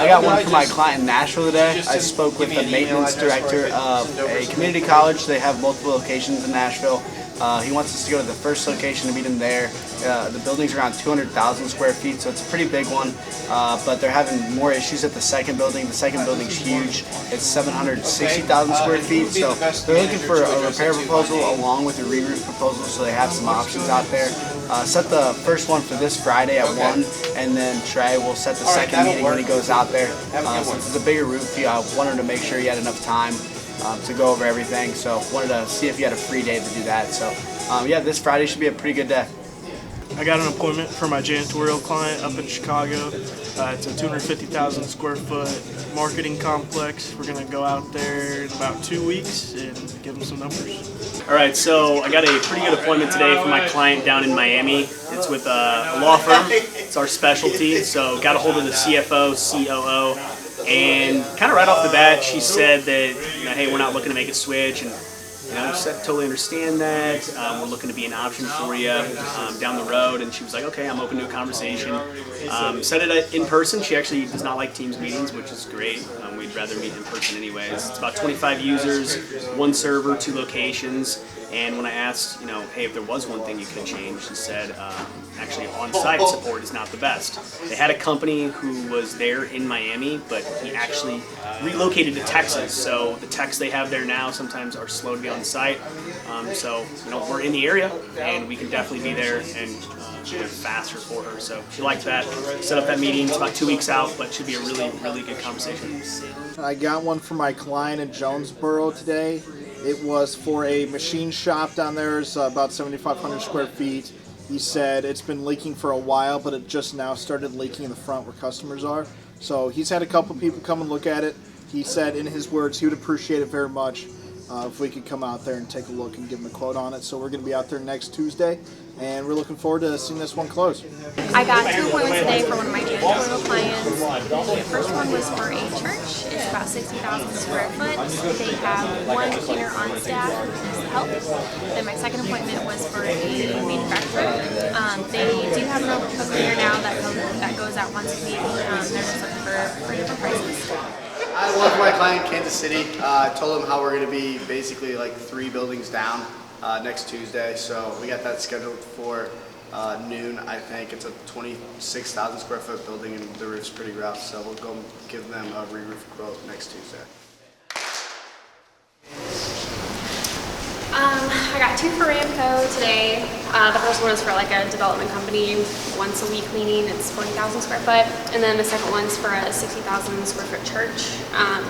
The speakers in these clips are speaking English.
I got one for my client in Nashville today. I spoke with the maintenance director of a community college. They have multiple locations in Nashville. He wants us to go to the first location to meet him there. The building's around 200,000 square feet, so it's a pretty big one. But they're having more issues at the second building. The second building's huge. It's 760,000 square feet, so they're looking for a repair proposal along with a re-roof proposal, so they have some options out there. Set the first one for this Friday at 1, and then Trey will set the second meeting when he goes out there. Since it's a bigger roof, I wanted to make sure he had enough time to go over everything, so wanted to see if you had a free day to do that. So yeah, this Friday should be a pretty good day. I got an appointment for my janitorial client up in Chicago. It's a 250,000 square foot marketing complex. We're going to go out there in about 2 weeks and give them some numbers. All right, so I got a pretty good appointment today for my client down in Miami. It's with a law firm. It's our specialty, so got a hold of the CFO, COO, and kind of right off the bat, she said that, hey, we're not looking to make a switch, and said totally understand that. We're looking to be an option for you down the road, and she was like, okay, I'm open to a conversation. Said it in person. She actually does not like Teams meetings, which is great. We'd rather meet in person anyways. It's about 25 users, 1 server, 2 locations. And when I asked, hey, if there was one thing you could change, she said, actually on-site support is not the best. They had a company who was there in Miami, but he actually relocated to Texas. So the techs they have there now sometimes are slow to be on site. So we're in the area, and we can definitely be there and do it faster for her. So she liked that. Set up that meeting. It's about 2 weeks out, but should be a really, really good conversation. I got one for my client in Jonesboro today. It was for a machine shop down there. It's about 7,500 square feet. He said it's been leaking for a while, but it just now started leaking in the front where customers are. So he's had a couple people come and look at it. He said, in his words, he would appreciate it very much if we could come out there and take a look and give him a quote on it. So we're going to be out there next Tuesday, and we're looking forward to seeing this one close. I got 2 appointments today for one of my janitorial clients. The first one was for a church. It's about 60,000 square foot. They have 1 cleaner on staff to help. Then my second appointment was for a manufacturer. They do have a cleaner now that goes out once a week. They're just looking for different prices. I went to my client, Kansas City. Told them how we're going to be basically like 3 buildings down next Tuesday. So we got that scheduled for noon, I think. It's a 26,000 square foot building, and the roof's pretty rough. So we'll go give them a re-roof quote next Tuesday. I got 2 for Ramco today. The first one is for like a development company, once a week cleaning. It's 40,000 square foot. And then the second one's for a 60,000 square foot church.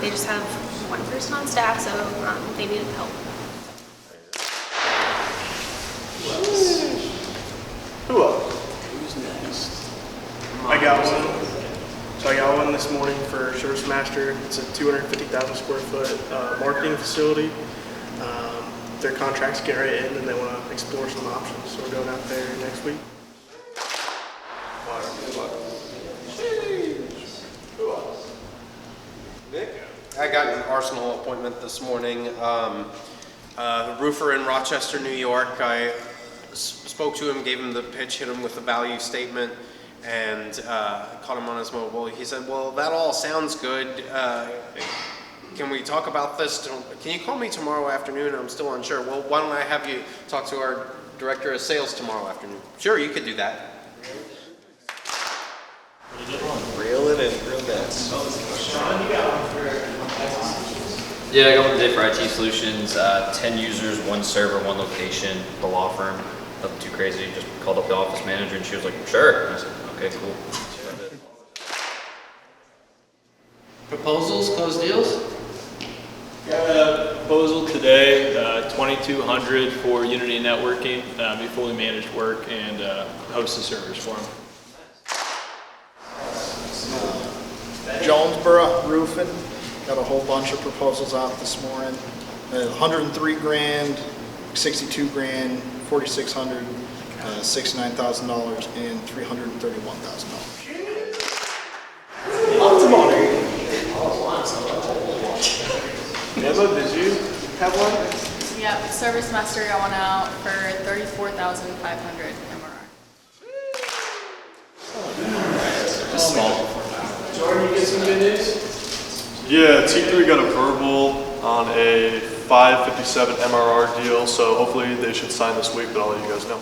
They just have 1 person on staff, so they needed help. Who else? Who's next? I got one. So I got one this morning for Service Master. It's a 250,000 square foot marketing facility. Their contract's getting ready to end, and they want to explore some options. So we're going out there next week. I got an Arsenal appointment this morning. A roofer in Rochester, New York. I spoke to him, gave him the pitch, hit him with the value statement, and caught him on his mobile. He said, well, that all sounds good. Can we talk about this? Can you call me tomorrow afternoon? I'm still unsure. Well, why don't I have you talk to our director of sales tomorrow afternoon? Sure, you could do that. Reel it in, real good. Yeah, I got one today for IT Solutions. 10 users, 1 server, 1 location, the law firm. Nothing too crazy. Just called up the office manager and she was like, sure. And I said, okay, cool. Proposals, closed deals? Got a proposal today, 2,200 for Unity Networking, be fully managed work, and host the servers for them. Jonesboro Roofing. Got a whole bunch of proposals out this morning. 103 grand, 62 grand, 4,600, $69,000, and $331,000. Lots of money. Emma, did you have one? Yep, Service Master got one out for $34,500 MRR. Just small. some good news? Yeah, T3 got a verbal on a 557 MRR deal, so hopefully they should sign this week, but I'll let you guys know.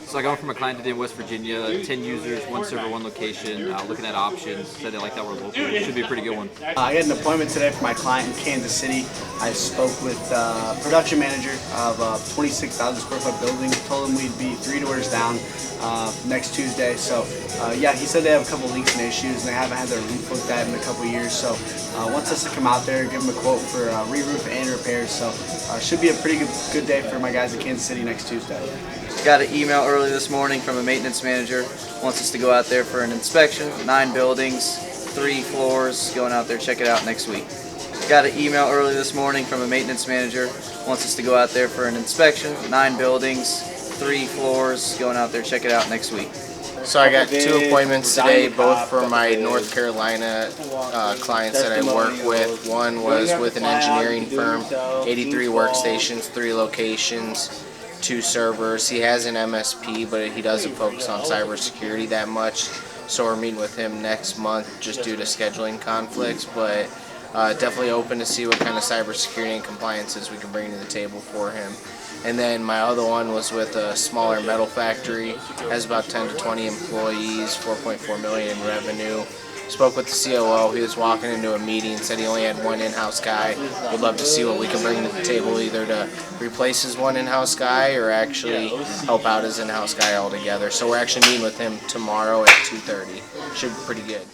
So I got one from a client today in West Virginia, 10 users, 1 server, 1 location, looking at options, said they like that we're local. It should be a pretty good one. I had an appointment today for my client in Kansas City. I spoke with production manager of a 26,000 square foot building, told him we'd be 3 doors down next Tuesday. So yeah, he said they have a couple leaks and issues and they haven't had their roof looked at in a couple years. So wants us to come out there, give him a quote for re-roof and repairs. So should be a pretty good day for my guys in Kansas City next Tuesday. Got an email early this morning from a maintenance manager. Wants us to go out there for an inspection. 9 buildings, 3 floors. Going out there, check it out next week. Got an email early this morning from a maintenance manager. Wants us to go out there for an inspection. 9 buildings, 3 floors. Going out there, check it out next week. So I got 2 appointments today, both for my North Carolina clients that I work with. One was with an engineering firm, 83 workstations, 3 locations, 2 servers. He has an MSP, but he doesn't focus on cybersecurity that much. So we're meeting with him next month just due to scheduling conflicts, but definitely open to see what kind of cybersecurity and compliances we can bring to the table for him. And then my other one was with a smaller metal factory, has about 10 to 20 employees, 4.4 million in revenue. Spoke with the COO. He was walking into a meeting, said he only had 1 in-house guy. Would love to see what we can bring to the table, either to replace his 1 in-house guy or actually help out his in-house guy altogether. So we're actually meeting with him tomorrow at 2:30. Should be pretty good.